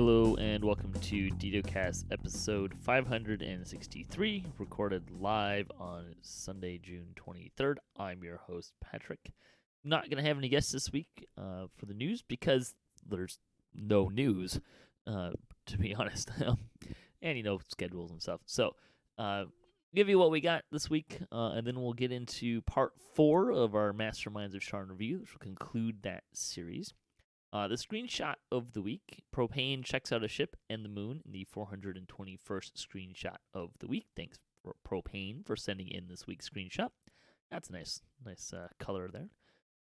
Hello and welcome to DDOCast episode 563, recorded live on Sunday, June 23rd. I'm your host, Patrick. I'm not going to have any guests this week for the news because there's no news, to be honest, and, schedules and stuff. So, give you what we got this week, and then we'll get into part 4 of our Masterminds of Sharn review, which will conclude that series. The screenshot of the week, Propane checks out a ship and the moon in the 421st screenshot of the week. Thanks for Propane for sending in this week's screenshot. That's a nice color there.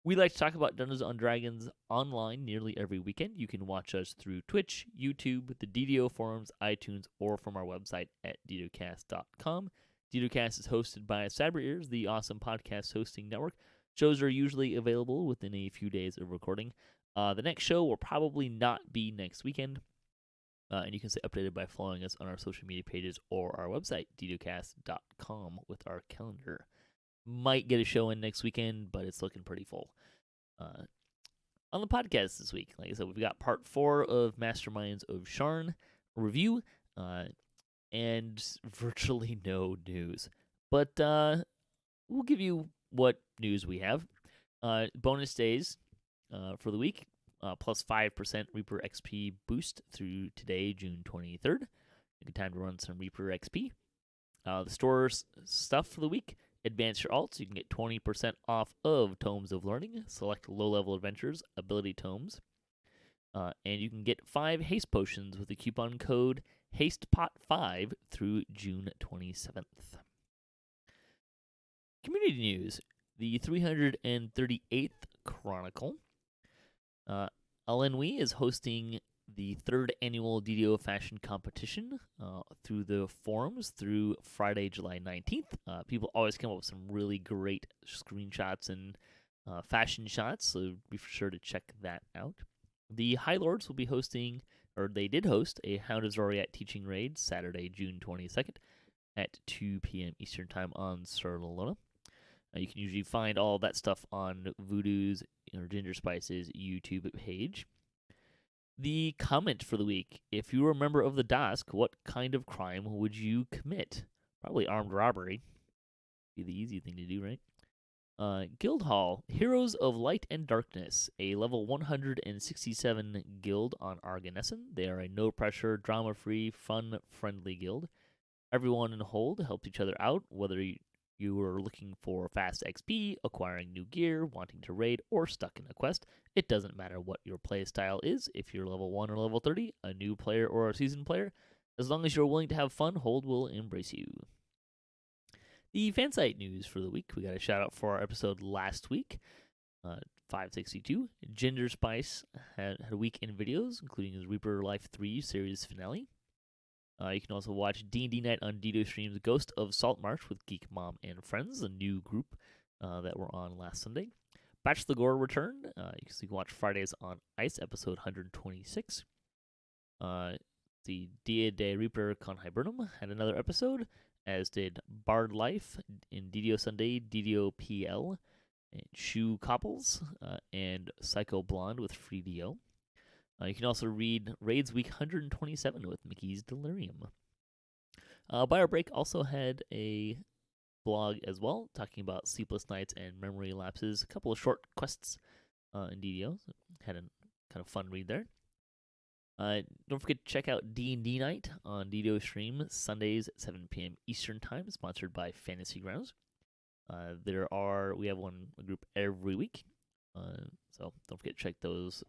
We like to talk about Dungeons & Dragons online nearly every weekend. You can watch us through Twitch, YouTube, the DDO forums, iTunes, or from our website at DDOCast.com. DDOCast is hosted by Cyber Ears, the awesome podcast hosting network. Shows are usually available within a few days of recording. The next show will probably not be next weekend, and you can stay updated by following us on our social media pages or our website, DDOCast.com, with our calendar. Might get a show in next weekend, but it's looking pretty full. On the podcast this week, like I said, we've got part 4 of Masterminds of Sharn review, and virtually no news. But we'll give you what news we have. Bonus days for the week, plus 5% Reaper XP boost through today, June 23rd. A good time to run some Reaper XP. The store's stuff for the week, advance your alts. You can get 20% off of Tomes of Learning, select low-level adventures, ability tomes. And you can get 5 haste potions with the coupon code HastePot5 through June 27th. Community news. The 338th Chronicle. LNW is hosting the 3rd annual DDO fashion competition through the forums through Friday, July 19th. People always come up with some really great screenshots and fashion shots, so be sure to check that out. The High Lords will be hosting, or they did host, a Hound of Zoriat teaching raid Saturday, June 22nd at 2 p.m. Eastern Time on Sarlona. You can usually find all that stuff on Voodoo's or Ginger Spice's YouTube page. The comment for the week: if you were a member of the DDOCast, what kind of crime would you commit? Probably armed robbery. Be the easy thing to do, right? Guildhall, Heroes of Light and Darkness, a level 167 guild on Arganessen. They are a no-pressure, drama-free, fun-friendly guild. Everyone in Hold helps each other out, whether you are looking for fast XP, acquiring new gear, wanting to raid, or stuck in a quest. It doesn't matter what your playstyle is, if you're level 1 or level 30, a new player or a seasoned player. As long as you're willing to have fun, Hold will embrace you. The fansite news for the week. We got a shout out for our episode last week, 562. Ginger Spice had a week in videos, including his Reaper Life 3 series finale. You can also watch D&D Night on DDO Stream's Ghost of Saltmarsh with Geek Mom and Friends, a new group that were on last Sunday. Batch the Gore returned. You can watch Fridays on Ice, episode 126. The Dia de Reaper Con Hibernum had another episode, as did Bard Life in DDO Sunday, DDO PL, and Shoe Copples, and Psycho Blonde with Free DO. You can also read Raids Week 127 with Mickey's Delirium. BioBreak also had a blog as well, talking about sleepless nights and memory lapses. A couple of short quests in DDO. So had a kind of fun read there. Don't forget to check out D&D Night on DDO Stream Sundays at 7 p.m. Eastern Time, sponsored by Fantasy Grounds. We have a group every week, so don't forget to check those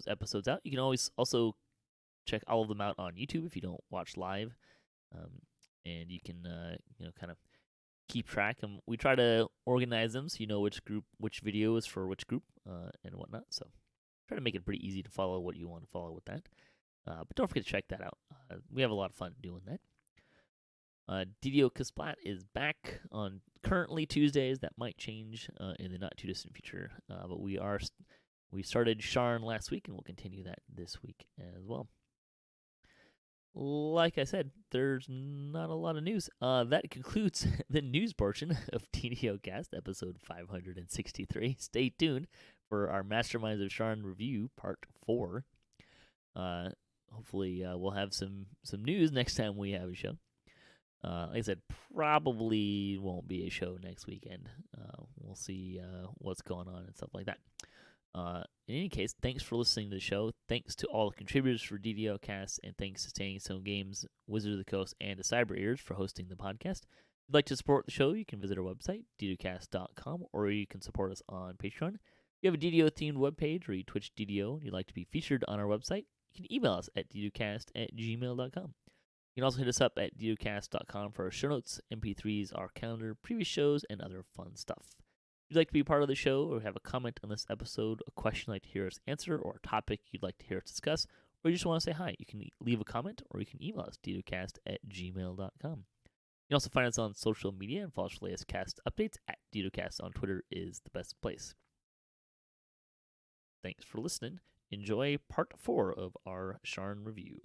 episodes out. You can always also check all of them out on YouTube if you don't watch live, and you can kind of keep track. And we try to organize them so you know which video is for which group, and whatnot. So try to make it pretty easy to follow what you want to follow with that. But don't forget to check that out. We have a lot of fun doing that. DDOCast is back on currently Tuesdays. That might change in the not too distant future. But we started Sharn last week, and we'll continue that this week as well. Like I said, there's not a lot of news. That concludes the news portion of DDOCast, episode 563. Stay tuned for our Masterminds of Sharn review, part 4. hopefully we'll have some news next time we have a show. Like I said, probably won't be a show next weekend. We'll see what's going on and stuff like that. In any case, thanks for listening to the show. Thanks to all the contributors for DDOCast, and thanks to Staying Stone Games, Wizard of the Coast, and to Cyber Ears for hosting the podcast. If you'd like to support the show, you can visit our website, DDOcast.com, or you can support us on Patreon. If you have a DDO-themed webpage or you Twitch DDO and you'd like to be featured on our website, you can email us at ddocast@gmail.com. You can also hit us up at DDOcast.com for our show notes, MP3s, our calendar, previous shows, and other fun stuff. If you'd like to be part of the show or have a comment on this episode, a question you'd like to hear us answer, or a topic you'd like to hear us discuss, or you just want to say hi, you can leave a comment or you can email us, ddocast@gmail.com. You can also find us on social media and follow us for latest cast updates at DDOcast on Twitter is the best place. Thanks for listening. Enjoy part 4 of our Sharn review.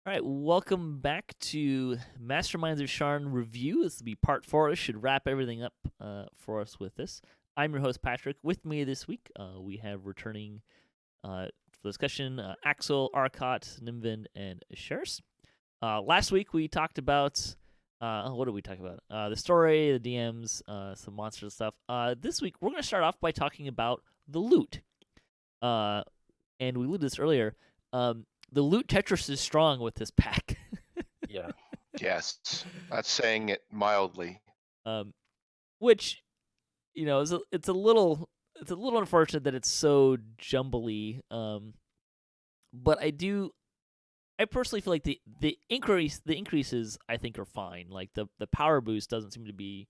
All right, welcome back to Masterminds of Sharn review. This will be part 4. This should wrap everything up for us with this. I'm your host, Patrick. With me this week, we have returning for the discussion Axel, Arcot, Nimvin, and Shers. Last week, we talked about what did we talk about? The story, the DMs, some monster stuff. This week, we're going to start off by talking about the loot. And we alluded to this earlier. The loot Tetris is strong with this pack. Yeah. Yes, that's saying it mildly. Which, you know, it's a little unfortunate that it's so jumbly. But I personally feel like the increases I think are fine. Like the power boost doesn't seem to be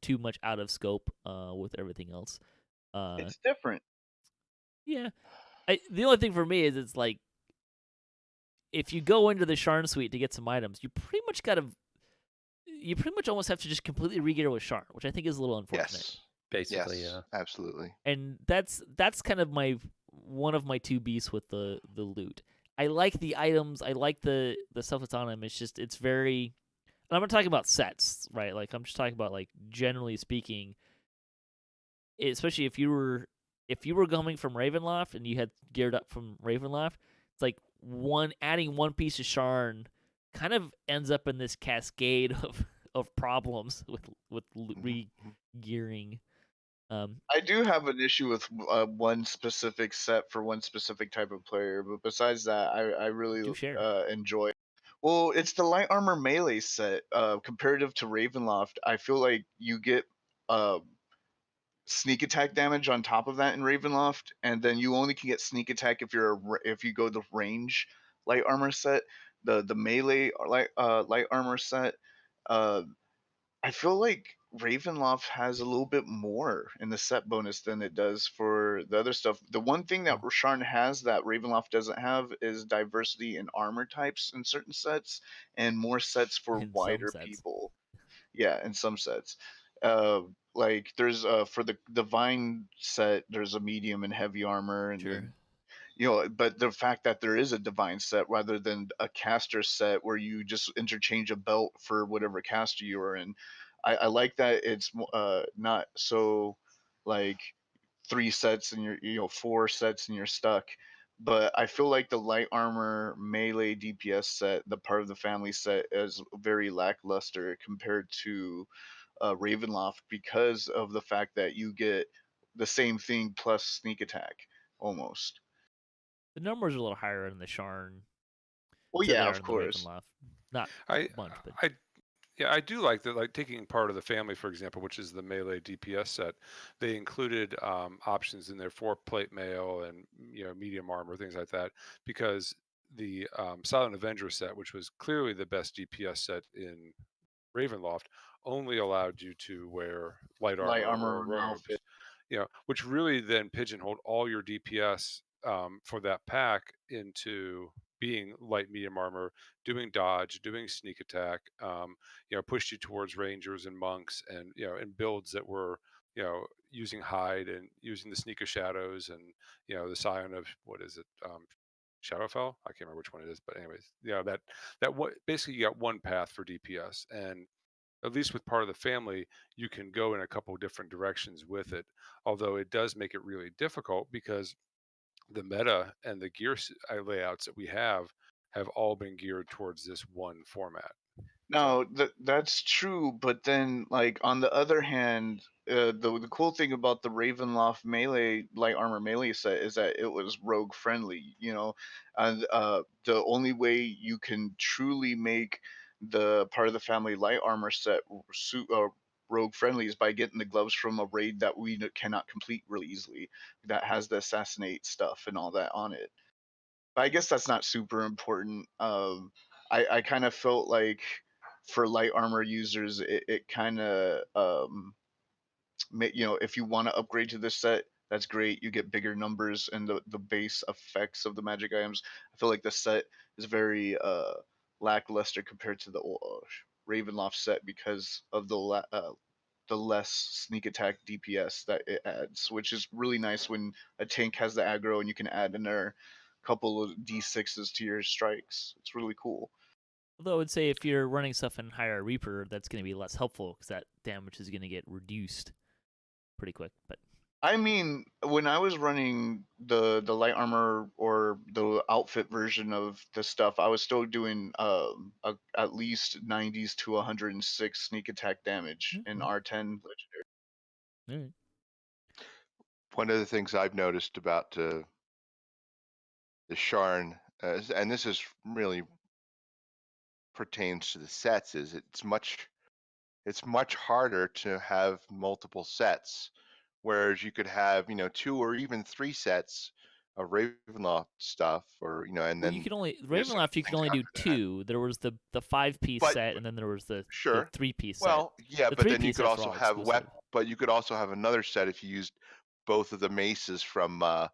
too much out of scope with everything else. It's different. Yeah. The only thing for me is it's like, if you go into the Sharn suite to get some items, you pretty much almost have to just completely re-gear with Sharn, which I think is a little unfortunate. Yes, Basically, yes, yeah. absolutely. And that's kind of one of my two beasts with the loot. I like the items, I like the stuff that's on them. It's very, and I'm not talking about sets, right? Like I'm just talking about like generally speaking, especially if you were coming from Ravenloft and you had geared up from Ravenloft, it's like adding one piece of Sharn kind of ends up in this cascade of problems with re-gearing. I do have an issue with one specific set for one specific type of player, but besides that, I really Do share. enjoy. Well, it's the light armor melee set. Comparative to Ravenloft, I feel like you get sneak attack damage on top of that in Ravenloft, and then you only can get sneak attack if you go the range light armor set. The melee light armor set. I feel like Ravenloft has a little bit more in the set bonus than it does for the other stuff. The one thing that Sharn has that Ravenloft doesn't have is diversity in armor types in certain sets and more sets for In some wider sets. people. Yeah, in some sets. Like there's for the divine set, there's a medium and heavy armor, and Sure. then but the fact that there is a divine set rather than a caster set where you just interchange a belt for whatever caster you are in, I like that it's not so like 3 sets and you're 4 sets and you're stuck. But I feel like the light armor melee DPS set, the part of the family set, is very lackluster compared to Ravenloft because of the fact that you get the same thing plus sneak attack almost. The numbers are a little higher in the Sharn Well, than they yeah, are of in the course. Ravenloft. Not I a bunch, but I do like that, like taking part of the family, for example, which is the melee DPS set. They included options in there for plate mail and medium armor, things like that, because the Silent Avenger set, which was clearly the best DPS set in Ravenloft, only allowed you to wear light Light armor armor or or robes. outfit. which really then pigeonholed all your DPS for that pack into being light medium armor, doing dodge, doing sneak attack, pushed you towards rangers and monks, and and builds that were using hide and using the sneak of shadows, and the scion of, what is it, Shadowfell, I can't remember which one it is, but anyways, that what basically you got one path for DPS. And at least with part of the family, you can go in a couple different directions with it, although it does make it really difficult because the meta and the layouts that we have all been geared towards this one format. So No, that's true, but then like on the other hand, the cool thing about the Ravenloft melee light armor melee set is that it was rogue friendly, and the only way you can truly make the part of the family light armor set rogue friendly is by getting the gloves from a raid that we cannot complete really easily, that has the assassinate stuff and all that on it. But I guess that's not super important. I kind of felt like for light armor users, it kind of if you want to upgrade to this set, that's great. You get bigger numbers and the base effects of the magic items. I feel like the set is very lackluster compared to the Ravenloft set because of the less sneak attack DPS that it adds, which is really nice when a tank has the aggro and you can add another couple of D6s to your strikes. It's really cool. Although I would say if you're running stuff in higher Reaper, that's going to be less helpful because that damage is going to get reduced pretty quick. But I mean, when I was running the light armor or the outfit version of the stuff, I was still doing at least 90s to 106 sneak attack damage in all R10 legendary. right. One of the things I've noticed about the Sharn, and this is really pertains to the sets, is it's much harder to have multiple sets, whereas you could have 2 or even 3 sets of Ravenloft stuff, or and Well, you then can only some Ravenloft. You can things only do after that. two. There was the 5-piece But set, and then there was the sure, 3-piece set. well, yeah, The but then you 3-piece could sets were also all have exclusive. but you could also have another set if you used both of the maces from the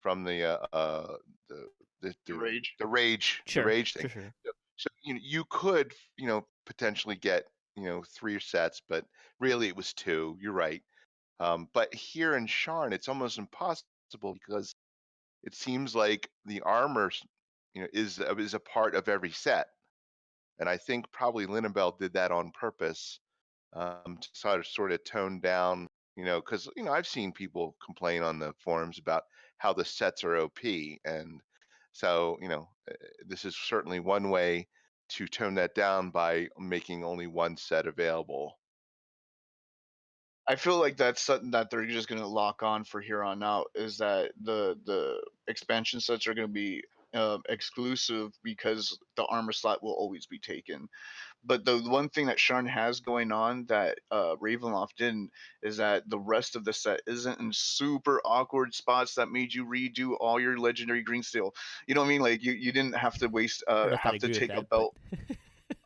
the The the, rage. the Sure, rage thing. sure. So you could potentially get 3 sets, but really it was 2. You're right. But here in Sharn, it's almost impossible because it seems like the armor, is a part of every set, and I think probably Linnabelle did that on purpose, to sort of tone down, because I've seen people complain on the forums about how the sets are OP, and so this is certainly one way to tone that down by making only one set available. I feel like that's something that they're just gonna lock on for here on out. Is that the expansion sets are gonna be exclusive because the armor slot will always be taken. But the one thing that Sharn has going on that Ravenloft didn't is that the rest of the set isn't in super awkward spots that made you redo all your legendary green steel. You know what I mean? Like you didn't have to waste I don't know if I'd have to agree with take a that, but belt.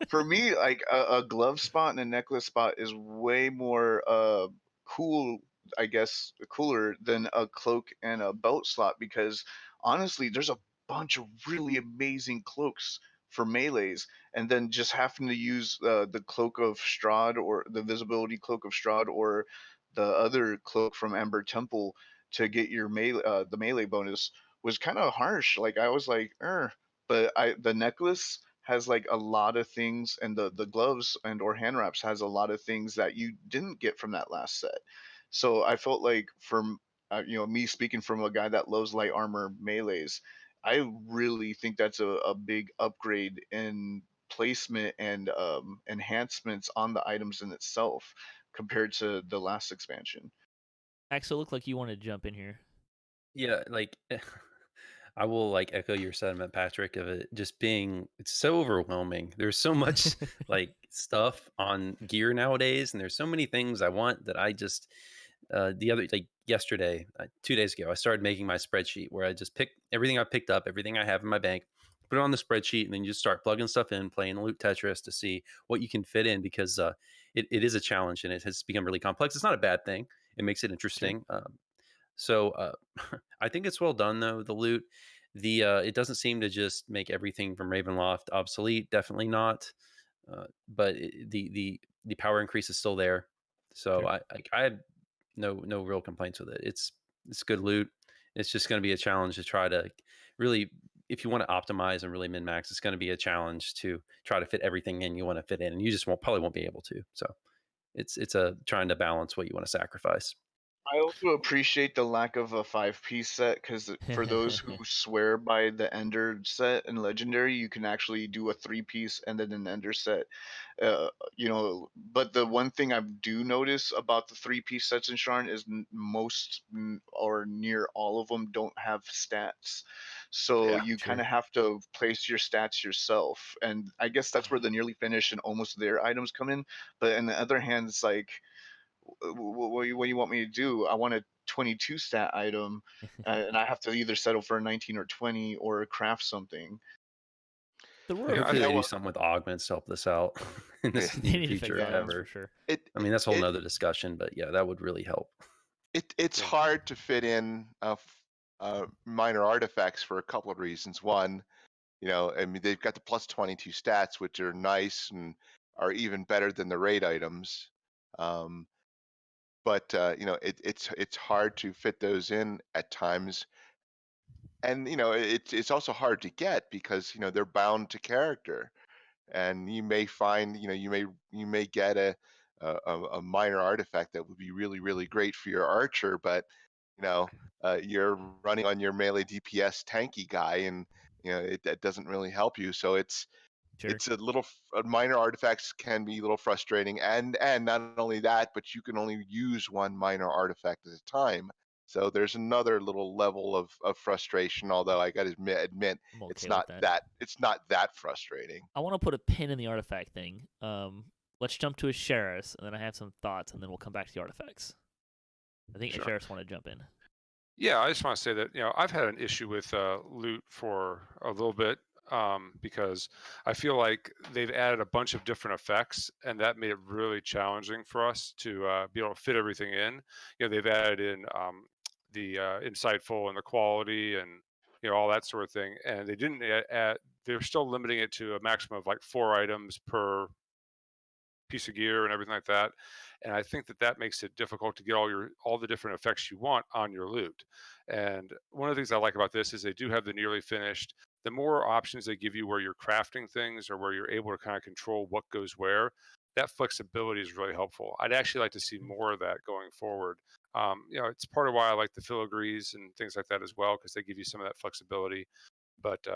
For me, like a glove spot and a necklace spot is way more cool, I guess, cooler than a cloak and a belt slot because honestly, there's a bunch of really amazing cloaks for melees, and then just having to use the cloak of Strahd or the visibility cloak of Strahd or the other cloak from Ember Temple to get your the melee bonus was kind of harsh. Like I was like, but the necklace has like a lot of things, and the gloves and or hand wraps has a lot of things that you didn't get from that last set. So I felt like from me speaking from a guy that loves light armor melees, I really think that's a big upgrade in placement and enhancements on the items in itself compared to the last expansion. Axel, looked like you wanted to jump in here. Yeah, like I will like echo your sentiment, Patrick, of it just being it's so overwhelming. There's so much like stuff on gear nowadays, and there's so many things I want that I just the other like yesterday, 2 days ago, I started making my spreadsheet where I just pick everything I picked up, everything I have in my bank, put it on the spreadsheet, and then you just start plugging stuff in, playing loot Tetris to see what you can fit in because it is a challenge and it has become really complex. It's not a bad thing It makes it interesting. So I think it's well done though. The loot, it doesn't seem to just make everything from Ravenloft obsolete. Definitely not. But the power increase is still there. So Sure. I have no real complaints with it. It's good loot. It's just going to be a challenge to try to really, if you want to optimize and really min max, it's going to be a challenge to try to fit everything in you want to fit in, and you just probably won't be able to. So it's a trying to balance what you want to sacrifice. I also appreciate the lack of a 5-piece set, because for those who swear by the Ender set and Legendary, you can actually do a 3-piece and then an Ender set. But the one thing I do notice about the 3-piece sets in Sharn is most or near all of them don't have stats. So Yeah. you kind Sure. of have to place your stats yourself. And I guess that's where the nearly finished and almost there items come in. But on the other hand, it's like, what do you want me to do? I want a 22 stat item, and I have to either settle for a 19 or 20 or craft something. There were a Yeah, I Hopefully few. they do well, something with augments to help this out in yeah. this They near need to fix future, if Yeah. augments for ever. sure. It I mean, that's a whole it nother discussion, but yeah, that would really help. it's Yeah. hard to fit in minor artifacts for a couple of reasons. One, I mean, they've got the plus 22 stats, which are nice and are even better than the raid items. Um, but it's hard to fit those in at times, and it's also hard to get because they're bound to character, and you may find you may get a minor artifact that would be really really great for your archer, but you know you're running on your melee DPS tanky guy, and that doesn't really help you. So Sure. it's a little minor artifacts can be a little frustrating, and not only that, but you can only use one minor artifact at a time. So there's another little level of frustration, although I got to admit I'm it's okay with not that. that frustrating. I want to put a pin in the artifact thing. Let's jump to Asheris, and then I have some thoughts, and then we'll come back to the artifacts. I think Sure. Asheris want to jump in. Yeah, I just want to say that I've had an issue with loot for a little bit because I feel like they've added a bunch of different effects, and that made it really challenging for us to be able to fit everything in. They've added in the insightful and the quality and all that sort of thing, and they didn't add. They're still limiting it to a maximum of like 4 items per piece of gear and everything like that. And I think that makes it difficult to get all the different effects you want on your loot. And one of the things I like about this is they do have the nearly finished. The more options they give you where you're crafting things or where you're able to kind of control what goes where, that flexibility is really helpful. I'd actually like to see more of that going forward. It's part of why I like the filigrees and things like that as well, because they give you some of that flexibility. But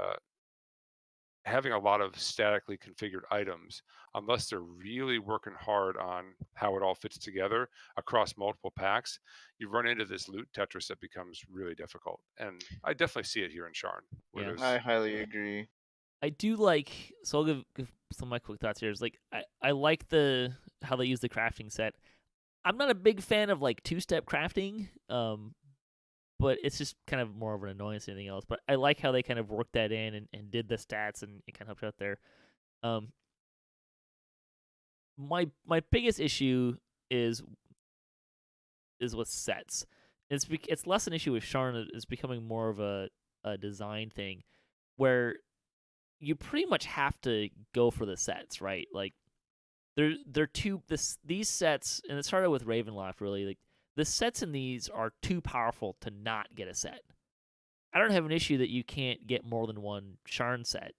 having a lot of statically configured items, unless they're really working hard on how it all fits together across multiple packs, you run into this loot Tetris that becomes really difficult. And I definitely see it here in Sharn, where Yeah. I there's highly agree. I do like. So I'll give some of my quick thoughts here. Is like I like how they use the crafting set. I'm not a big fan of like 2-step crafting. But it's just kind of more of an annoyance than anything else. But I like how they kind of worked that in and did the stats and it kind of helped out there. My biggest issue is with sets. It's less an issue with Sharn. It's becoming more of a design thing where you pretty much have to go for the sets, right? Like they're these sets, and it started with Ravenloft really. Like the sets in these are too powerful to not get a set. I don't have an issue that you can't get more than one Sharn set.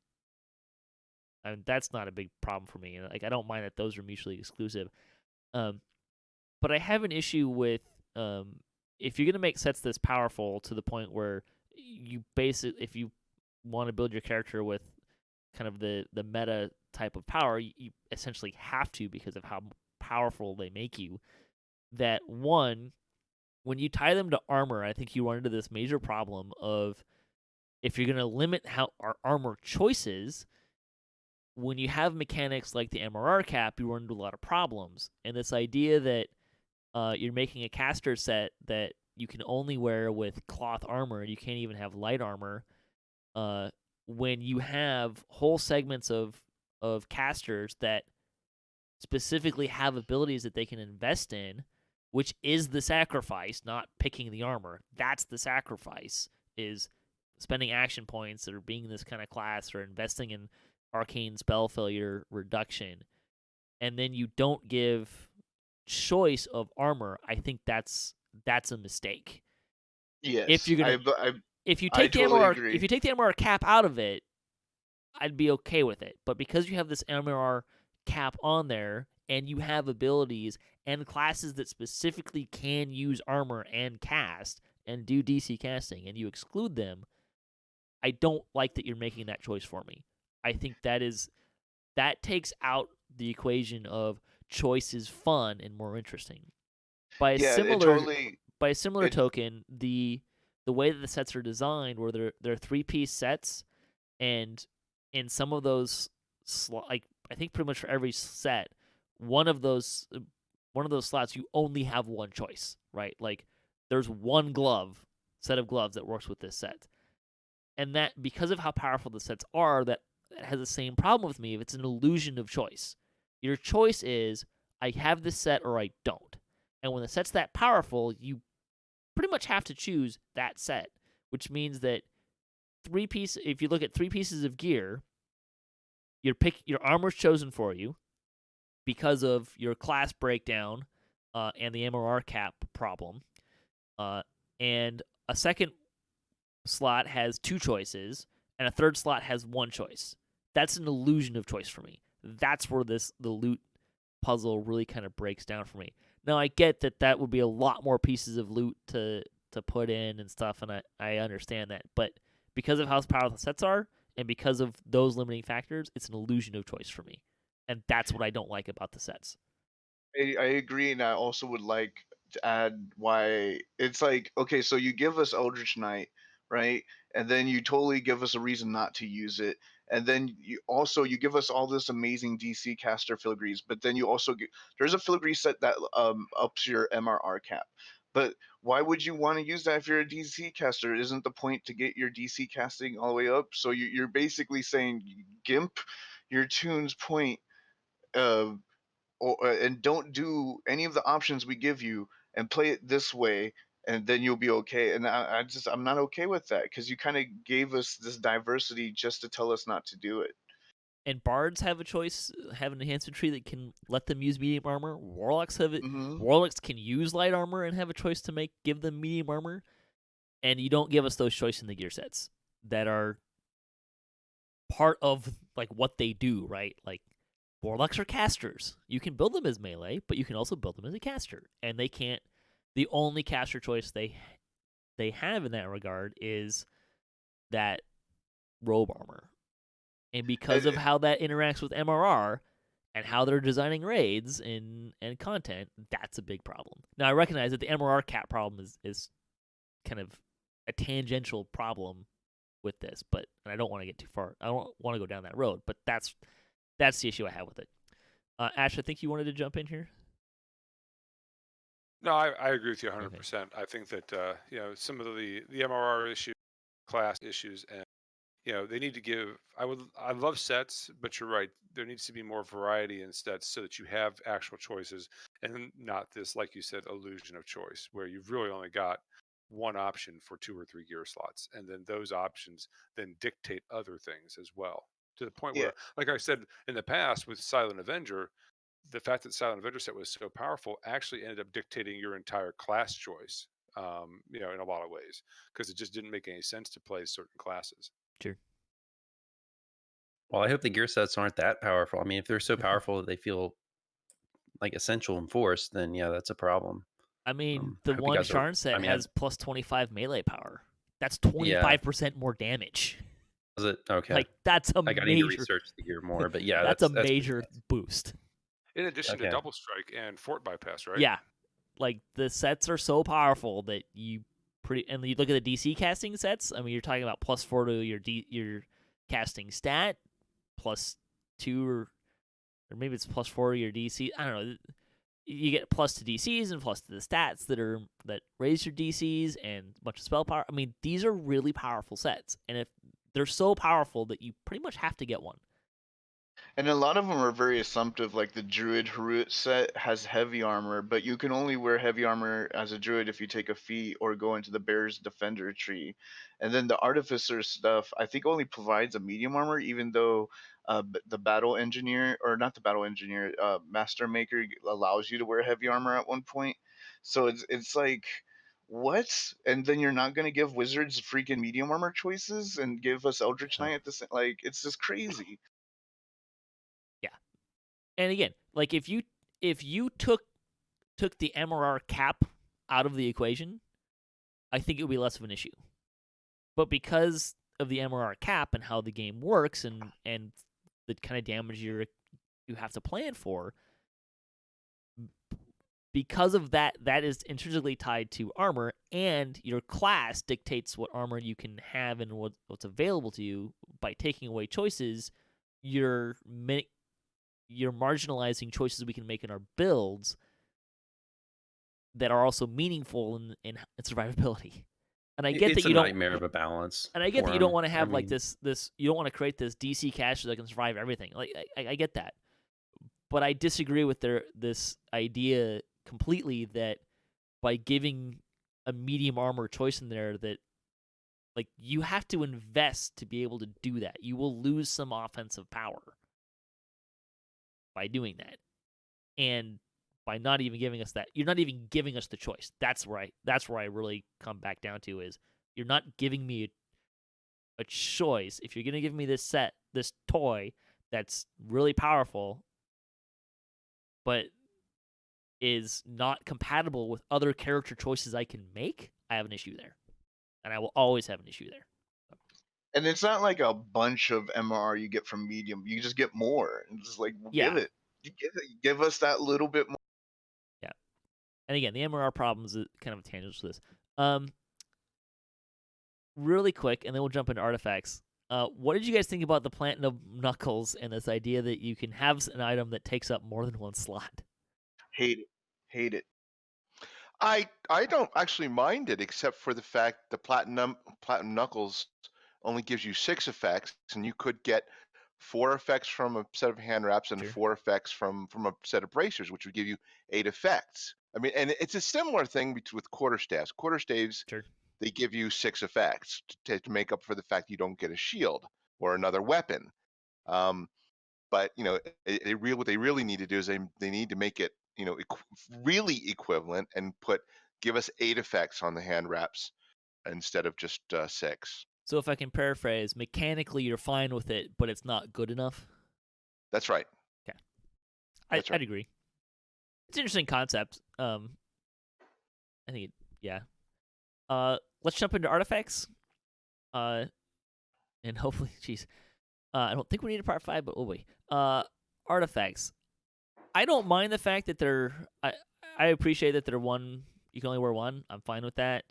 I mean, that's not a big problem for me. Like I don't mind that those are mutually exclusive. But I have an issue with if you're gonna make sets this powerful to the point where if you want to build your character with kind of the meta type of power, you essentially have to because of how powerful they make you. That one, when you tie them to armor, I think you run into this major problem of if you're going to limit how our armor choices, when you have mechanics like the MRR cap, you run into a lot of problems. And this idea that you're making a caster set that you can only wear with cloth armor, you can't even have light armor, when you have whole segments of casters that specifically have abilities that they can invest in, which is the sacrifice, not picking the armor. That's the sacrifice, is spending action points or being this kind of class or investing in arcane spell failure reduction, and then you don't give choice of armor. I think that's a mistake. If Yes, you're gonna if you take the totally MRR agree. if you take the MRR cap out of it, I'd be okay with it. But because you have this MRR cap on there and you have abilities and classes that specifically can use armor and cast and do DC casting, and you exclude them, I don't like that you're making that choice for me. I think that takes out the equation of choice is fun and more interesting. By a Yeah, it similar totally. by a similar It token, the way that the sets are designed, where they're 3-piece sets, and in some of those, like I think pretty much for every set, one of those slots you only have one choice, right? Like there's one set of gloves that works with this set, and that because of how powerful the sets are, that has the same problem with me if it's an illusion of choice. Your choice is I have this set or I don't, and when the set's that powerful, you pretty much have to choose that set, which means that if you look at 3 pieces of gear, your armor's chosen for you because of your class breakdown and the MRR cap problem. And a second slot has 2 choices, and a third slot has 1 choice. That's an illusion of choice for me. That's where the loot puzzle really kind of breaks down for me. Now, I get that would be a lot more pieces of loot to put in and stuff, and I understand that. But because of how powerful the sets are, and because of those limiting factors, it's an illusion of choice for me. And that's what I don't like about the sets. I agree, and I also would like to add why it's like, okay, so you give us Eldritch Knight, right? And then you totally give us a reason not to use it. And then you give us all this amazing DC caster filigrees, but then you also there's a filigree set that ups your MRR cap. But why would you want to use that if you're a DC caster? Isn't the point to get your DC casting all the way up? So you're basically saying gimp your tune's point, uh, and don't do any of the options we give you and play it this way, and then you'll be okay. And I'm not okay with that, because you kind of gave us this diversity just to tell us not to do it. And bards have a choice, have an enhancement tree that can let them use medium armor. Warlocks have it. Hmm. Warlocks can use light armor and have a choice to give them medium armor. And you don't give us those choices in the gear sets that are part of like what they do, right? Like warlocks are casters. You can build them as melee, but you can also build them as a caster. And they can't. The only caster choice they have in that regard is that robe armor. And because of how that interacts with MRR and how they're designing raids and content, that's a big problem. Now I recognize that the MRR cap problem is kind of a tangential problem with this, and I don't want to get too far. I don't want to go down that road, but that's the issue I have with it. Ash, I think you wanted to jump in here. No, I agree with you 100%. I think that some of the MRR issues, class issues, and they need to give. I love sets, but you're right. There needs to be more variety in sets so that you have actual choices and not this, like you said, illusion of choice where you've really only got one option for 2 or 3 gear slots, and then those options then dictate other things as well. To the point Yeah, where, like I said in the past with Silent Avenger, the fact that Silent Avenger set was so powerful actually ended up dictating your entire class choice. In a lot of ways, because it just didn't make any sense to play certain classes. Sure. Well, I hope the gear sets aren't that powerful. I mean, if they're so powerful that they feel like essential and forced, then yeah, that's a problem. I mean, I the hope you one guys are. Sharn set I mean, has plus 25 melee power. That's yeah, 25% more damage. is it okay? Like that's a Like I need to major. research the gear more, but yeah, That's a that's pretty major nuts. boost. In addition to Okay. double strike and fort bypass, right? Yeah, like the sets are so powerful that and you look at the DC casting sets. I mean, you're talking about +4 to your casting stat, +2 or maybe it's +4 to your DC. I don't know. You get plus to DCs and plus to the stats that raise your DCs and a bunch of spell power. I mean, these are really powerful sets, and if they're so powerful that you pretty much have to get one. And a lot of them are very assumptive, like the Druid Harut set has heavy armor, but you can only wear heavy armor as a Druid if you take a feat or go into the Bear's Defender tree. And then the Artificer stuff, I think, only provides a medium armor, even though the Battle Engineer, or not the Battle Engineer, Master Maker allows you to wear heavy armor at one point. So it's like, what? And then you're not going to give Wizards freaking medium armor choices and give us Eldritch Yeah. Knight at the same, like, it's just crazy. And again, like if you took the MRR cap out of the equation, I think it would be less of an issue. But because of the MRR cap and how the game works and the kind of damage you have to plan for, because of that is intrinsically tied to armor, and your class dictates what armor you can have and what's available to you. By taking away choices, you're marginalizing choices we can make in our builds that are also meaningful in survivability. And I get It's that you a don't nightmare of a balance. and I get for that you don't 'em. want to I have like mean, this you don't want to create this DC caster that can survive everything. Like I get that. But I disagree with this idea completely that by giving a medium armor choice in there, that like you have to invest to be able to do that. You will lose some offensive power by doing that. And by not even giving us that, you're not even giving us the choice. That's where I really come back down to is you're not giving me a choice. If you're gonna give me this toy that's really powerful, but is not compatible with other character choices I can make, I have an issue there, and I will always have an issue there. And it's not like a bunch of MRR you get from medium. You just get more. And just like, Yeah, give us that little bit more. yeah. And again, the MRR problem is kind of a tangent to this. Really quick, and then we'll jump into artifacts. What did you guys think about the Platinum Knuckles and this idea that you can have an item that takes up more than one slot? Hate it. Hate it. I don't actually mind it, except for the fact the platinum knuckles only gives you 6 effects, and you could get 4 effects from a set of hand wraps and Sure. 4 effects from a set of bracers, which would give you 8 effects. I mean, and it's a similar thing with quarterstaves. Quarterstaves, Sure. they give you 6 effects to make up for the fact you don't get a shield or another weapon. But what they really need to do is they need to make it really equivalent and give us 8 effects on the hand wraps instead of just 6. So if I can paraphrase, mechanically you're fine with it, but it's not good enough. That's right. Okay, That's right. I'd agree. It's an interesting concept. I think yeah. Let's jump into artifacts. And hopefully, jeez, I don't think we need a part 5, but oh wait. Artifacts. I don't mind the fact that they're. I appreciate that they're one. You can only wear one. I'm fine with that.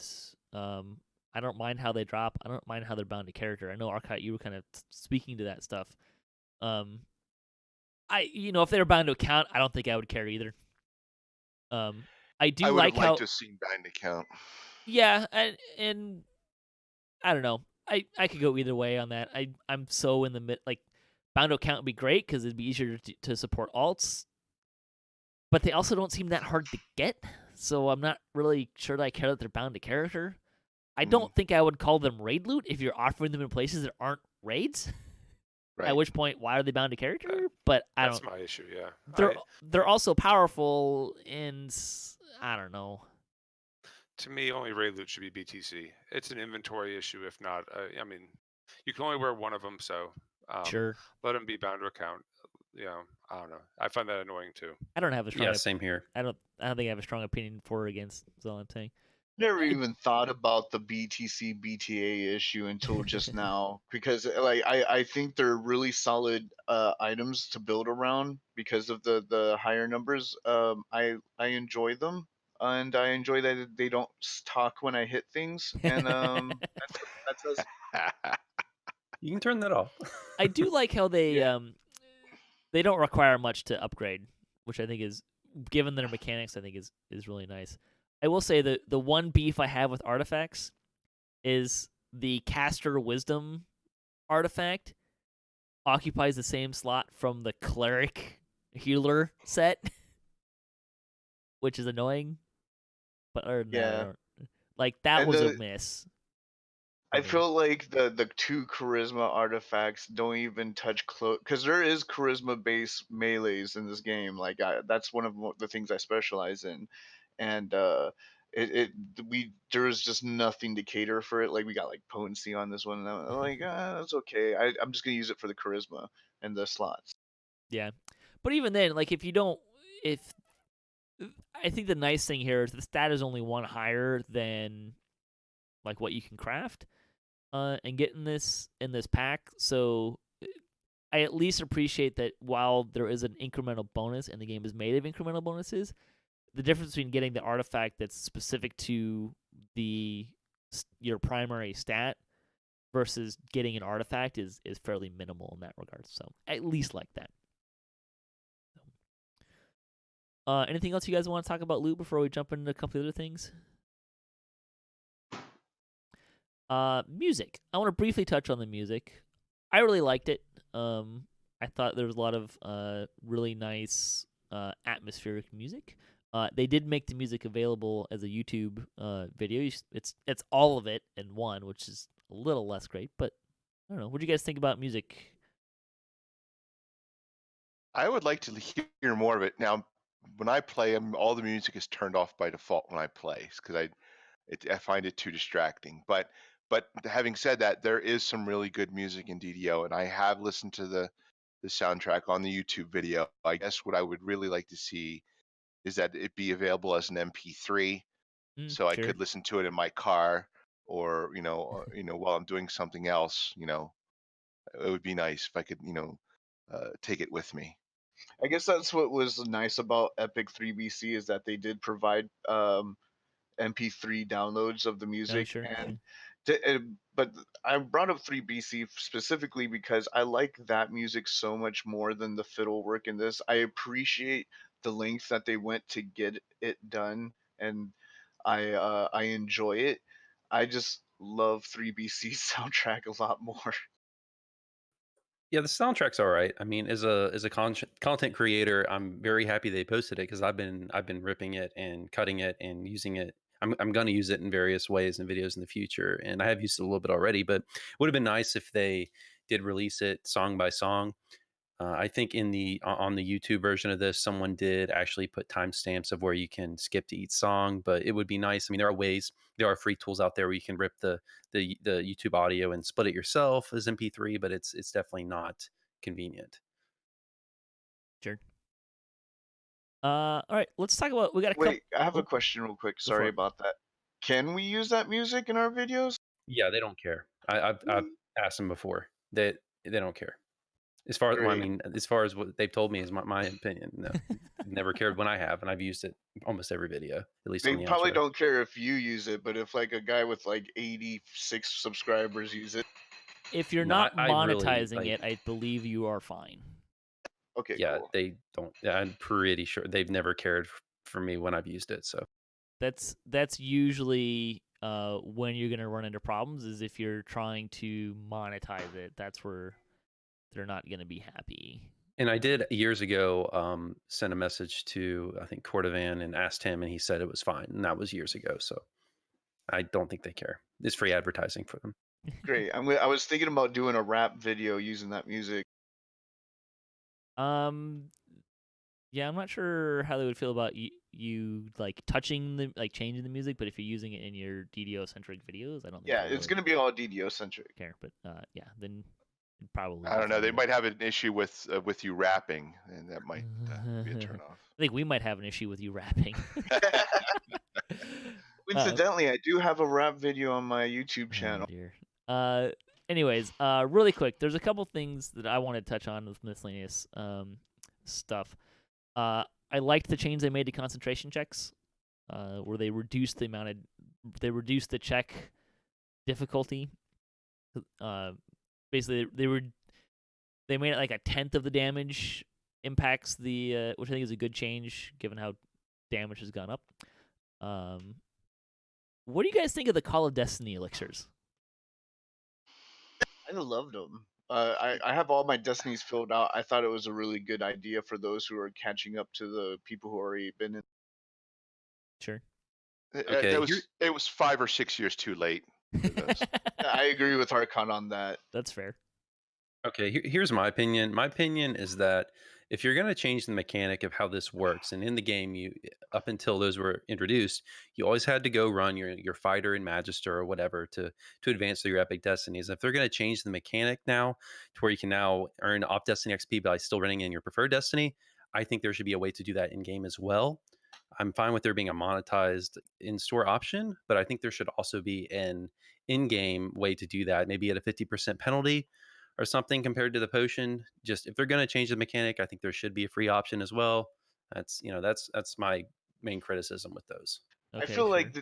I don't mind how they drop. I don't mind how they're bound to character. I know Arcot, you were kind of speaking to that stuff. If they were bound to account, I don't think I would care either. I do I would like have liked how. to have seen Bind Account. Yeah, and I don't know. I could go either way on that. I'm so in the mid. Like, bound to account would be great because it'd be easier to support alts. But they also don't seem that hard to get, so I'm not really sure that I care that they're bound to character. I don't think I would call them raid loot if you're offering them in places that aren't raids. Right. At which point, why are they bound to character? But I don't. That's my issue. Yeah. They're also powerful, and I don't know. To me, only raid loot should be BTC. It's an inventory issue, if not. I mean, you can only wear one of them, so Sure. let them be bound to account. I don't know. I find that annoying too. I don't have a strong. yeah, same here. I don't think I have a strong opinion for or against. That's all I'm saying. Never even thought about the BTC BTA issue until just now, because like I think they're really solid items to build around because of the higher numbers. I enjoy them, and I enjoy that they don't talk when I hit things, and that's as You can turn that off. I do like how they Yeah. they don't require much to upgrade, which I think is, given their mechanics, I think is really nice. I will say that the one beef I have with artifacts is the caster wisdom artifact occupies the same slot from the cleric healer set, which is annoying. But other than that, I Yeah, don't like that and was a miss for I me. feel like the two charisma artifacts don't even touch close because there is charisma based melees in this game. Like that's one of the things I specialize in, and it there is just nothing to cater for it. Like we got like potency on this one, and I'm like that's okay. I'm just gonna use it for the charisma and the slots. Yeah, but even then, like if I think the nice thing here is the stat is only one higher than like what you can craft, and get in this pack. So I at least appreciate that while there is an incremental bonus and the game is made of incremental bonuses, the difference between getting the artifact that's specific to your primary stat versus getting an artifact is fairly minimal in that regard. So I at least like that. Anything else you guys want to talk about loot before we jump into a couple of other things? Music. I want to briefly touch on the music. I really liked it. I thought there was a lot of really nice atmospheric music. They did make the music available as a YouTube video. It's all of it in one, which is a little less great. But I don't know. What do you guys think about music? I would like to hear more of it. Now, when I play, all the music is turned off by default when I play because I find it too distracting. But having said that, there is some really good music in DDO, and I have listened to the soundtrack on the YouTube video. I guess what I would really like to see is that it be available as an MP3, so I Sure. could listen to it in my car, or while I'm doing something else. It would be nice if I could take it with me. I guess that's what was nice about Epic 3BC is that they did provide MP3 downloads of the Oh, music, sure. and but I brought up 3BC specifically because I like that music so much more than the fiddle work in this. I appreciate the length that they went to get it done, and I enjoy it. I just love 3BC's soundtrack a lot more. Yeah, the soundtrack's all right. I mean, as a content creator, I'm very happy they posted it because I've been ripping it and cutting it and using it. I'm going to use it in various ways in videos in the future, and I have used it a little bit already. But it would have been nice if they did release it song by song. I think on the YouTube version of this, someone did actually put timestamps of where you can skip to each song, but it would be nice. I mean, there are free tools out there where you can rip the YouTube audio and split it yourself as MP3, but it's definitely not convenient. Sure. All right. Let's talk about. We got a couple. Wait, I have a Oh, question real quick. go for Sorry it. about that. Can we use that music in our videos? Yeah, they don't care. I've asked them before. They don't care. As far well, I Great. mean, as far as what they've told me is my opinion. No, never cared when I have, and I've used it almost every video, at least They on the probably outro. don't care if you use it, but if like a guy with like 86 subscribers use it, If you're No, not I really monetizing it, I believe you are fine. okay, yeah, cool. they don't. Yeah, I'm pretty sure they've never cared for me when I've used it. So, That's usually when you're gonna run into problems is if you're trying to monetize it. That's where they're not gonna be happy. and I did years ago send a message to I think Cordovan and asked him, and he said it was fine, and that was years ago. So I don't think they care. It's free advertising for them. Great. I was thinking about doing a rap video using that music. Um, yeah, I'm not sure how they would feel about you like touching the like changing the music, but if you're using it in your DDO centric videos, I don't think Yeah, they it's would gonna be all DDO centric. care. But yeah, then it'd probably I be don't know. They fine. might have an issue with you rapping, and that might be a turnoff. I think we might have an issue with you rapping. Coincidentally, I do have a rap video on my YouTube Oh channel. dear. Anyways, really quick, there's a couple things that I want to touch on with miscellaneous stuff. I liked the change they made to concentration checks, where they reduced the check difficulty. Basically, they made it like a tenth of the damage impacts the, which I think is a good change given how damage has gone up. What do you guys think of the Call of Destiny elixirs? I loved them. I have all my destinies filled out. I thought it was a really good idea for those who are catching up to the people who already been in. Sure. Okay, It was 5 or 6 years too late for this. I agree with Harkon on that. That's fair. Okay, here's my opinion. My opinion is that if you're going to change the mechanic of how this works, and in the game, you up until those were introduced, you always had to go run your fighter and magister or whatever to advance through your epic destinies. If they're going to change the mechanic now to where you can now earn op destiny XP by still running in your preferred destiny, I think there should be a way to do that in game as well. I'm fine with there being a monetized in-store option, but I think there should also be an in-game way to do that, maybe at a 50% penalty or something compared to the potion. Just if they're going to change the mechanic, I think there should be a free option as well. That's that's my main criticism with those. I Okay, feel sure. like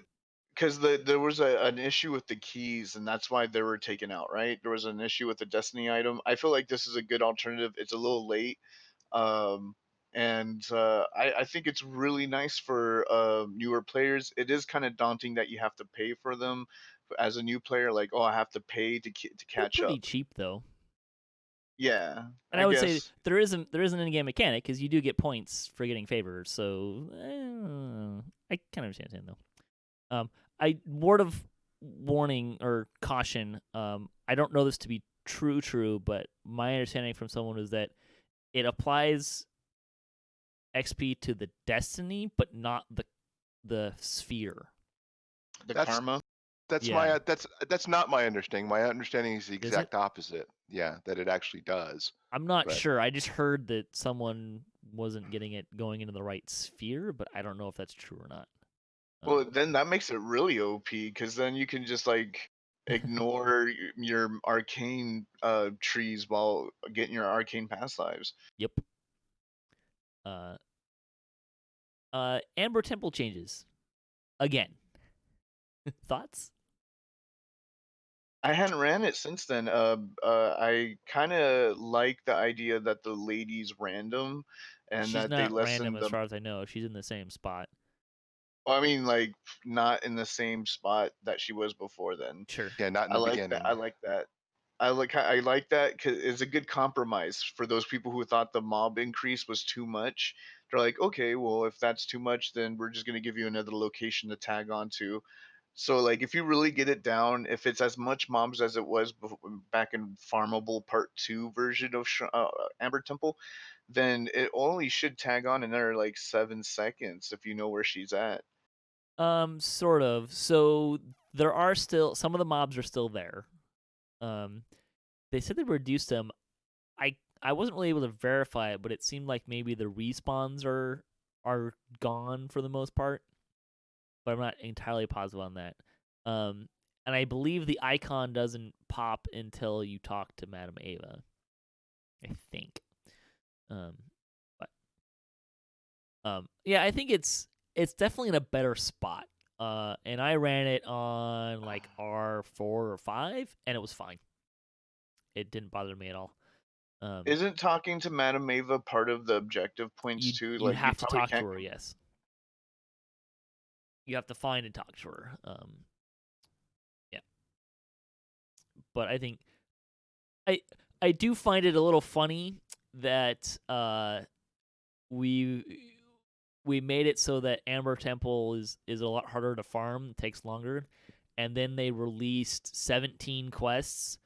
because there was an issue with the keys, and that's why they were taken out. Right, there was an issue with the destiny item. I feel like this is a good alternative. It's a little late, um, and I think it's really nice for newer players. It is kind of daunting that you have to pay for them as a new player. Like, oh, I have to pay to They're catch pretty up. cheap though. Yeah, And I I would say guess. there isn't an in-game mechanic because you do get points for getting favors. So I kind of understand it though. I word of warning or caution. I don't know this to be true, but my understanding from someone is that it applies XP to the destiny, but not the sphere. The That's karma. that's Yeah. that's not my understanding. My understanding is the Is it? exact opposite. Yeah, that it actually does. I'm not But sure. I just heard that someone wasn't getting it going into the right sphere, but I don't know if that's true or not. Well, then that makes it really OP because then you can just like ignore your arcane trees while getting your arcane past lives. Yep. Amber Temple changes again. Thoughts? I hadn't ran it since then. I kind of like the idea that the lady's random, and She's that they not random lessen as the. far as I know. She's in the same spot. I mean, like not in the same spot that she was before. Then Sure. yeah, not in I the like that. beginning. I like that. I like that because it's a good compromise for those people who thought the mob increase was too much. They're like, okay, well, if that's too much, then we're just gonna give you another location to tag onto. So like, if you really get it down, if it's as much mobs as it was back in Farmable Part Two version of Amber Temple, then it only should tag on another like 7 seconds if you know where she's at. Sort of. So there are still some of the mobs are still there. They said they reduced them. I wasn't really able to verify it, but it seemed like maybe the respawns are gone for the most part. But I'm not entirely positive on that. And I believe the icon doesn't pop until you talk to Madame Ava. I think. But yeah, I think it's definitely in a better spot. And I ran it on like R4 or 5, and it was fine. It didn't bother me at all. Isn't talking to Madame Ava part of the objective points too? You Like you have to probably talk can't. to her, yes. You have to find and talk to her. Yeah. But I think I do find it a little funny that we made it so that Amber Temple is a lot harder to farm, takes longer, and then they released 17 quests,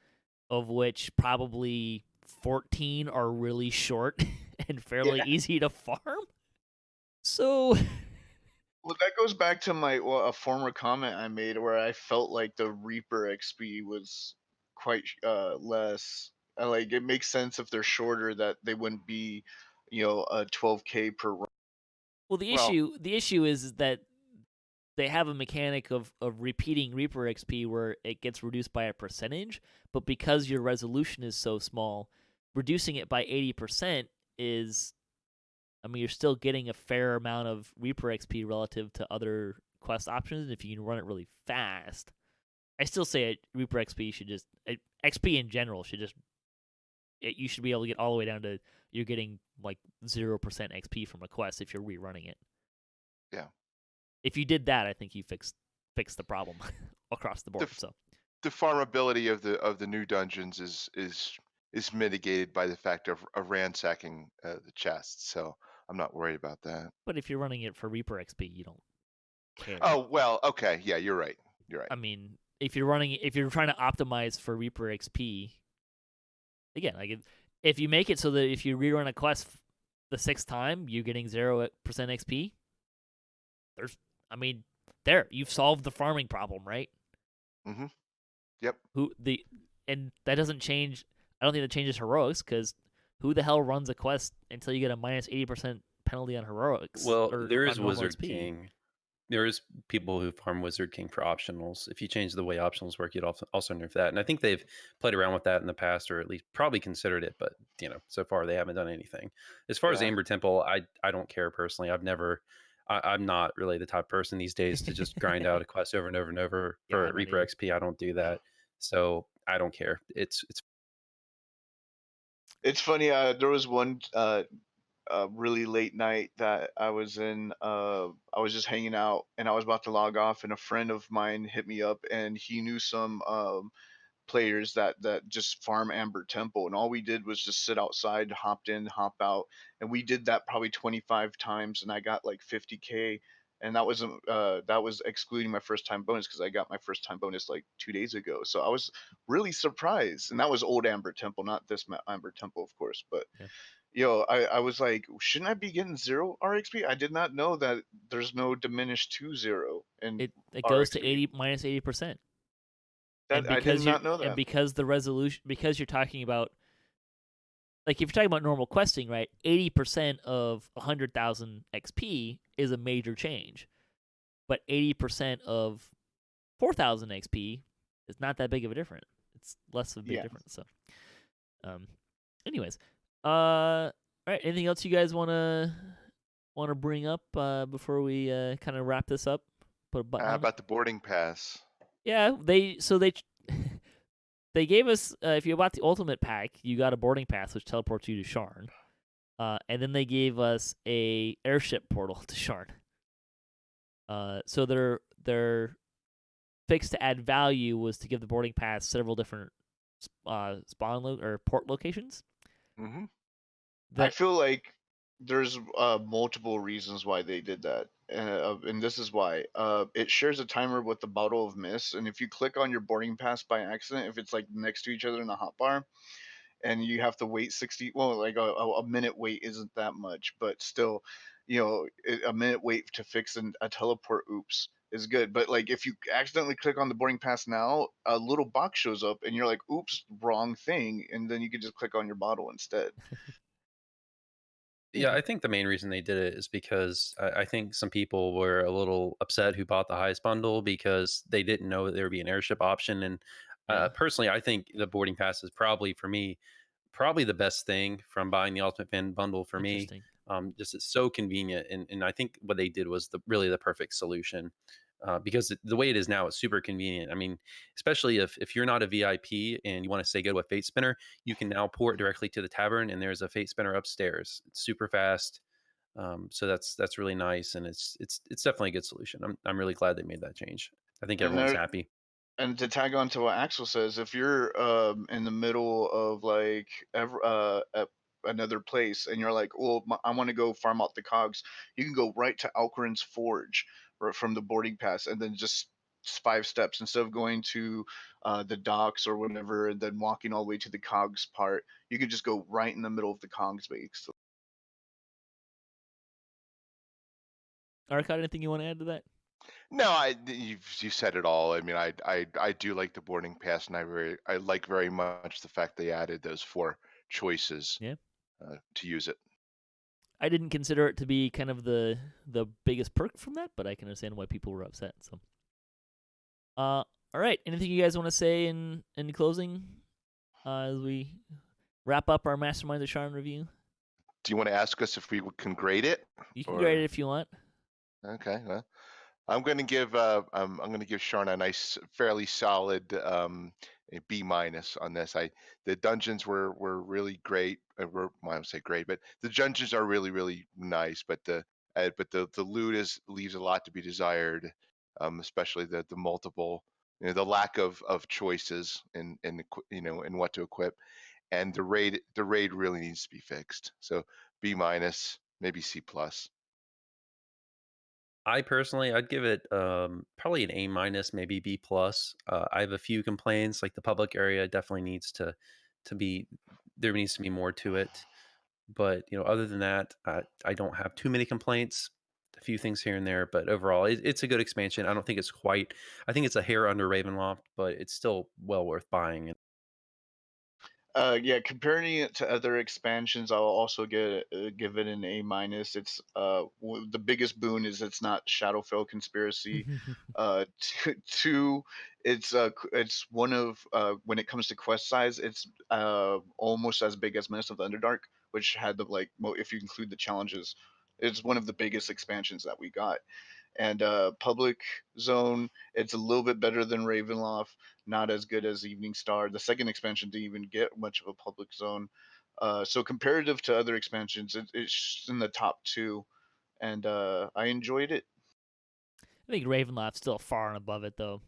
of which probably 14 are really short and fairly easy to farm. So Well, that goes back to a former comment I made where I felt like the Reaper XP was quite less. Like it makes sense if they're shorter that they wouldn't be, a 12K per run. well, the Well, issue is that they have a mechanic of repeating Reaper XP where it gets reduced by a percentage, but because your resolution is so small, reducing it by 80% is, I mean, you're still getting a fair amount of Reaper XP relative to other quest options. If you can run it really fast, I still say Reaper XP should just XP in general should just you should be able to get all the way down to you're getting like 0% XP from a quest if you're rerunning it. yeah. If you did that, I think you fixed the problem across the board. So The farmability of the new dungeons is is mitigated by the fact of ransacking the chest. So I'm not worried about that. But if you're running it for Reaper XP, you don't care. Oh well, okay, yeah, you're right. You're right. I mean, if you're trying to optimize for Reaper XP, again, like if you make it so that if you rerun a quest the 6th time, you're getting 0% XP. You've solved the farming problem, right? Mm-hmm. Yep. And that doesn't change. I don't think that changes heroics, because who the hell runs a quest until you get a minus 80% penalty on heroics? Well, or there on is normal Wizard XP? King. There is people who farm Wizard King for optionals. If you change the way optionals work, you'd also nerf that. And I think they've played around with that in the past, or at least probably considered it. But so far they haven't done anything. As far as Yeah. Amber Temple, I don't care personally. I'm not really the type of person these days to just grind out a quest over and over and over Yeah, for I'm not Reaper either. XP. I don't do that. So I don't care. It's It's funny. There was one really late night that I was in. I was just hanging out, and I was about to log off, and a friend of mine hit me up, and he knew some players that just farm Amber Temple, and all we did was just sit outside, hopped in, hop out, and we did that probably 25 times, and I got like 50K, and that was excluding my first time bonus, because I got my first time bonus like 2 days ago. So I was really surprised, and that was old Amber Temple, not this Amber Temple, of course. But Yeah. I was like, shouldn't I be getting 0 RXP? I did not know that there's no diminished to 0 in It goes to RXP. 80 minus 80%. That I did not know And that. because the resolution, because you're talking about, like, if you're talking about normal questing, right? 80% of 100,000 XP is a major change, but 80% of 4,000 XP is not that big of a difference. It's less of a big Yeah. difference. So, anyways, all right. Anything else you guys wanna bring up before we kind of wrap this up? Put a button How on it. about the boarding pass? Yeah, they they gave us, if you bought the ultimate pack, you got a boarding pass which teleports you to Sharn. And then they gave us a airship portal to Sharn. So their fix to add value was to give the boarding pass several different or port locations. Mm-hmm. I That feel like there's multiple reasons why they did that, and this is why. It shares a timer with the bottle of mist, and if you click on your boarding pass by accident, if it's like next to each other in a hotbar, and you have to wait 60, well, like a minute wait isn't that much, but still, a minute wait to fix a teleport oops is good. But like if you accidentally click on the boarding pass now, a little box shows up, and you're like, oops, wrong thing, and then you can just click on your bottle instead. Yeah, I think the main reason they did it is because I think some people were a little upset who bought the highest bundle because they didn't know that there would be an airship option. And Yeah. personally, I think the boarding pass is probably for me, probably the best thing from buying the Ultimate Fan bundle for me. Interesting. Just it's so convenient, and I think what they did was really the perfect solution. Because the way it is now, it's super convenient. I mean, especially if you're not a VIP and you want to stay good with Fate Spinner, you can now port directly to the tavern, and there's a Fate Spinner upstairs. It's super fast, so that's really nice, and it's definitely a good solution. I'm really glad they made that change. I think And everyone's there, happy. and to tag on to what Axel says, if you're in the middle of like at another place, and you're like, well, I want to go farm out the cogs, you can go right to Alcoran's Forge right from the boarding pass, and then just 5 steps instead of going to the docks or whatever, and then walking all the way to the cogs part. You could just go right in the middle of the cogs base. Arcot, anything you want to add to that? No, you said it all. I mean, I do like the boarding pass, and I like very much the fact they added those 4 choices Yeah. to use it. I didn't consider it to be kind of the biggest perk from that, but I can understand why people were upset. So, all right. Anything you guys want to say in closing as we wrap up our Masterminds of Sharn review? Do you want to ask us if we can grade it? You can grade Or it if you want. okay, well, I'm going to give Sharn a nice, fairly solid a B minus on this. The dungeons were really great. Well, I don't say great, but the dungeons are really nice. But the loot leaves a lot to be desired, especially the multiple, the lack of choices in what to equip. and the raid really needs to be fixed. So B minus, maybe C plus. I personally, I'd give it probably an A minus, maybe B plus. I have a few complaints, like the public area definitely needs to be there needs to be more to it. But other than that, I don't have too many complaints. A few things here and there, but overall, it's a good expansion. I don't think it's quite. I think it's a hair under Ravenloft, but it's still well worth buying. Yeah, comparing it to other expansions, I'll also give it an A minus. It's the biggest boon is it's not Shadowfell Conspiracy. Two, it's one of when it comes to quest size, it's almost as big as Menace of the Underdark, which had the if you include the challenges, it's one of the biggest expansions that we got. And Public Zone, it's a little bit better than Ravenloft, not as good as Evening Star. The second expansion didn't even get much of a Public Zone. So comparative to other expansions, it's in the top two, and I enjoyed it. I think Ravenloft's still far and above it though.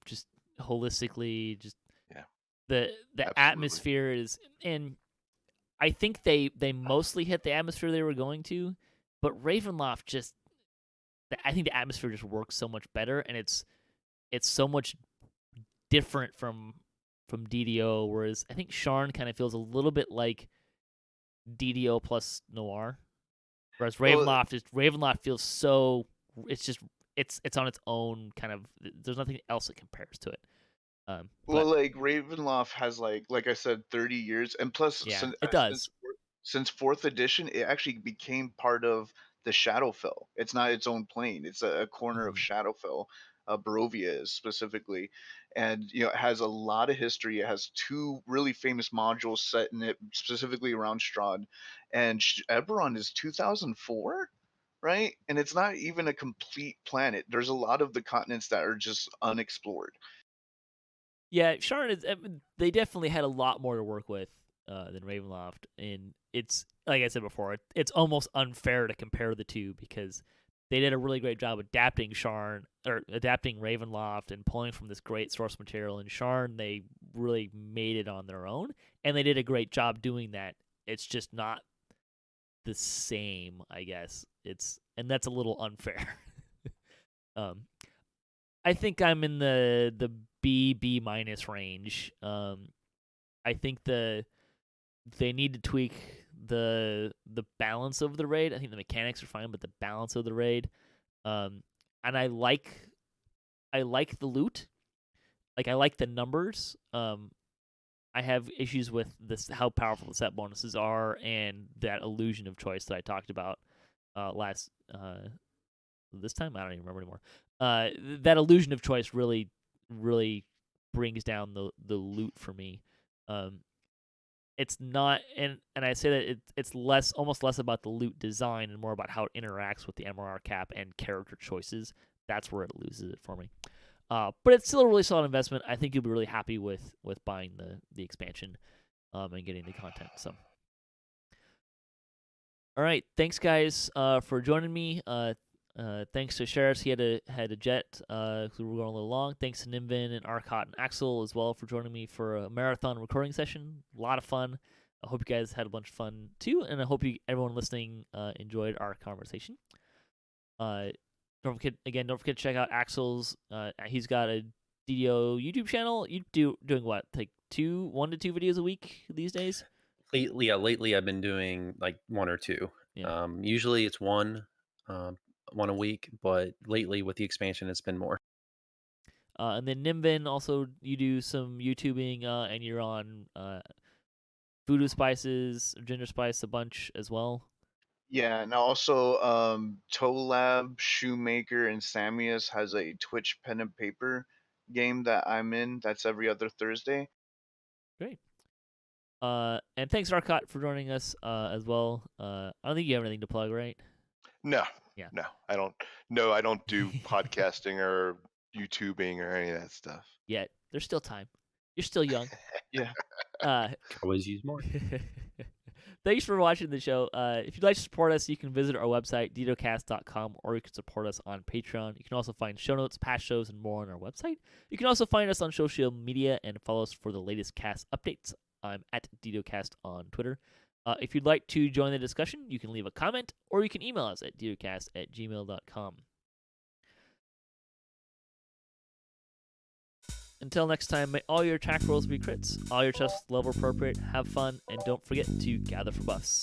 Just holistically, just Yeah, the absolutely. atmosphere is, and I think they mostly hit the atmosphere they were going to, but Ravenloft just, I think the atmosphere just works so much better, and it's so much different from DDO. Whereas I think Sharn kind of feels a little bit like DDO plus Noir, whereas Well, Ravenloft feels so, it's just it's on its own kind of. There's nothing else that compares to it. well, But like Ravenloft has like I said, 30 years, and plus yeah, it does. since fourth edition, it actually became part of the Shadowfell. It's not its own plane. It's a corner of Mhm. Shadowfell. Barovia is specifically, and it has a lot of history. It has two really famous modules set in it, specifically around Strahd, and Eberron is 2004, right? And it's not even a complete planet. There's a lot of the continents that are just unexplored. Yeah, Sharn is. They definitely had a lot more to work with than Ravenloft, and it's like I said before. It's almost unfair to compare the two because they did a really great job adapting Sharn or adapting Ravenloft and pulling from this great source material. And Sharn, they really made it on their own, and they did a great job doing that. It's just not the same, I guess. And that's a little unfair. um, I think I'm in the B minus range. I think they need to tweak the balance of the raid. I think the mechanics are fine, but the balance of the raid. And I like the loot. Like I like the numbers. I have issues with this, how powerful the set bonuses are, and that illusion of choice that I talked about last this time. I don't even remember anymore. That illusion of choice really brings down the loot for me. It's not, and I say that it's almost less about the loot design and more about how it interacts with the MRR cap and character choices. That's where it loses it for me. But it's still a really solid investment. I think you'll be really happy with buying the expansion and getting the content. So, all right, thanks guys for joining me. Thanks to Sheriffs, he had a jet, so we were going a little long. Thanks to Nimvin and Arcot and Axel as well for joining me for a marathon recording session. A lot of fun. I hope you guys had a bunch of fun too, and I hope everyone listening enjoyed our conversation. Don't forget to check out Axel's. He's got a DDO YouTube channel. You doing what? Like 1 to 2 videos a week these days? Lately I've been doing like 1 or 2. Yeah. Usually it's one a week, but lately with the expansion it's been more. And then Nimbin, also you do some YouTubing, and you're on Voodoo Spices, Ginger Spice a bunch as well. Yeah, and also Tolab, Shoemaker, and Samius has a Twitch pen and paper game that I'm in. That's every other Thursday. Great. And thanks Arcot for joining us as well. I don't think you have anything to plug, right? No, Yeah. no, I don't. No, I don't do podcasting or YouTubing or any of that stuff. Yet there's still time. You're still young. Yeah. Always use more. Thanks for watching the show. If you'd like to support us, you can visit our website, DDOCast.com, or you can support us on Patreon. You can also find show notes, past shows, and more on our website. You can also find us on social media and follow us for the latest cast updates I'm at DDOCast on Twitter. If you'd like to join the discussion, you can leave a comment or you can email us at DDOCast@gmail.com. Until next time, may all your attack rolls be crits, all your tests level appropriate, have fun, and don't forget to gather for buffs.